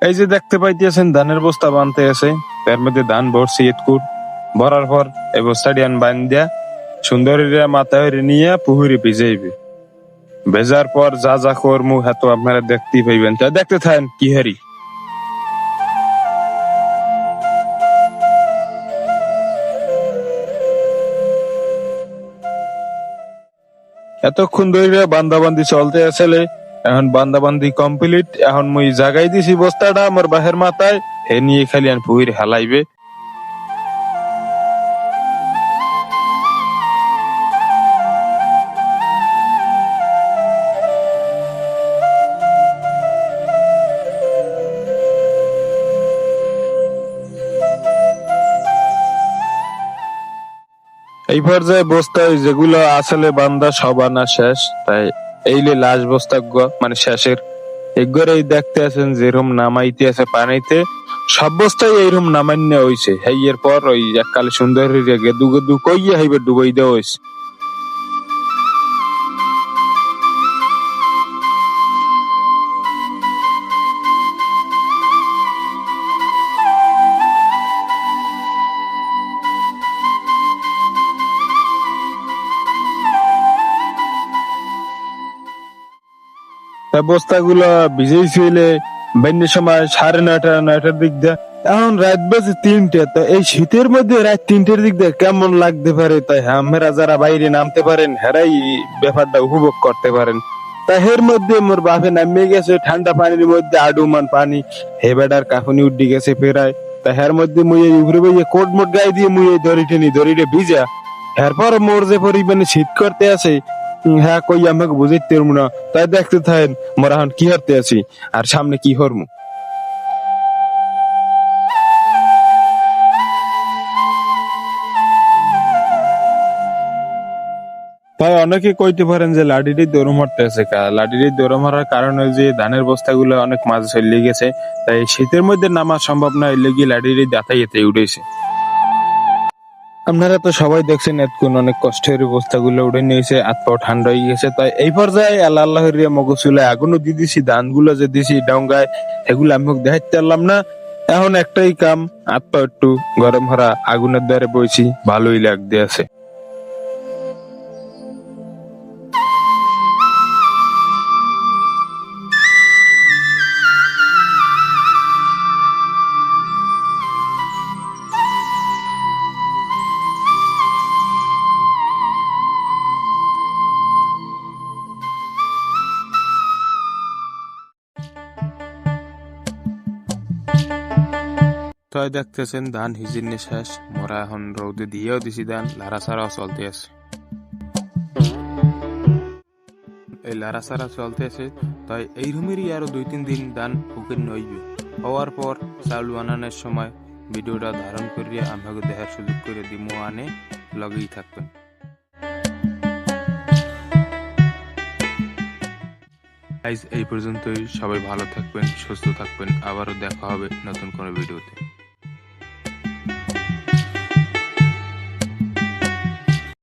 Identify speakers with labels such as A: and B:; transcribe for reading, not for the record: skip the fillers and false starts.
A: এই যে দেখতে পাইতেছেন ধানের বস্তা বানতে আছে, তার মধ্যে ধান ভরছি ইটকুট ভরার পর এই বস্তাটি আন বান্ধিয়া সুন্দরীরা মাথায় নিয়ে পুহুরি ভিজাইবে। ভেজার পর যা যা করমু হ্যাঁ আপনারা দেখতেই পাইবেন, তা দেখতে থাকেন কি হারি। এতক্ষণ ধরে বান্দাবান্দি চলতে আসলে, এখন বান্দাবান্দি কমপ্লিট। এখন মুই জাগাই দিছি বস্তাটা আমার বাহের মাথায়, হে নিয়ে খালি আন পুহির হেলাইবে। এই পর্যায়ে বস্তায় যেগুলো আসলে বান্দা সব আনা শেষ, তাই এইলে লাশ বস্তা মানে শেষের একবারেই দেখতে আছেন যেরকম নামাইতে আছে পানিতে, সব বস্তায় এইরকম নামান্য হইছে। হেইয়ের পর ওই এককালে সুন্দরী গেদু গেদু কইয়া হইবে ডুবাই দেওয়া হয়েছে। বস্তাগুলো ভিজেই ছিলে বেন্যের সময় 9:30-9টার দিক দিয়ে। এখন রাত বাজে 3টে, তো এই শীতের মধ্যে রাত 3টের দিক দিয়ে কেমন লাগতে পারে, তাই আমরা যারা বাইরে নামতে পারেন হেরাই ব্যাপারটা উপভোগ করতে পারেন। তা এর মধ্যে মোর বাপে নামিয়ে গেছে ঠান্ডা পানির মধ্যে, আডুমান পানি, হে বেটার কাফনি উঠে গেছে ফেরায়। তা এর মধ্যে মুই এই উপরে বইয়ে কোট মোট গায়ে দিয়ে মুই এই দড়িটে ভিজা। এরপর মোর যে পরিমাণে শীত করতে আছে, হ্যাঁ কই আমাকে বুঝাইতে পারবো না। তাই দেখতে থাকেন মোরা এখন কি হারতে আছি আর সামনে কি হরমু। তাই অনেকে কইতে পারেন যে লাঠিটি দৌড় মারতে আছে, লাঠিটি দৌড় মারার কারণে যে ধানের বস্তাগুলো অনেক মাঝে চলে গেছে, তাই শীতের মধ্যে নামা সম্ভব না, এলে গিয়ে লাঠিটি দাঁতাইতে উঠেছে। আপনারা তো সবাই দেখছেন এতক্ষণ অনেক কষ্টের বস্তাগুলো উঠে নিয়েছে, হাত পাও ঠান্ডা হয়ে গেছে। তাই এই পর্যায়ে আল্লাহর মগচুলে আগুনও দিয়ে দিছি, ধানগুলো যে দিছি ডঙ্গায় এগুলো আমি দেখাইতে পারলাম না। এখন একটাই কাম, হাত পা একটু গরম হারা আগুনের দ্বারে বইছি, ভালোই লাগতে আছে। তাই দেখতেছেন ধান হিজিনে শেষ, মোরা এখন রৌদে দিয়েও দিছি ধান, লারা ছাড়াও চলতে আছে। এই লারা ছাড়া চলতে আছে, তাই এই রুমেরই আরো 2-3 দিন ধান হুকের নইবে। হওয়ার পর চাউল বানানোর সময় ভিডিওটা ধারণ করিয়া আমাকে দেখার সুযোগ করে দিমু, আনে লগেই থাকবেন। আজ এই পর্যন্তই, সবাই ভালো থাকবেন, সুস্থ থাকবেন, আবারও দেখা হবে নতুন কোনো ভিডিওতে।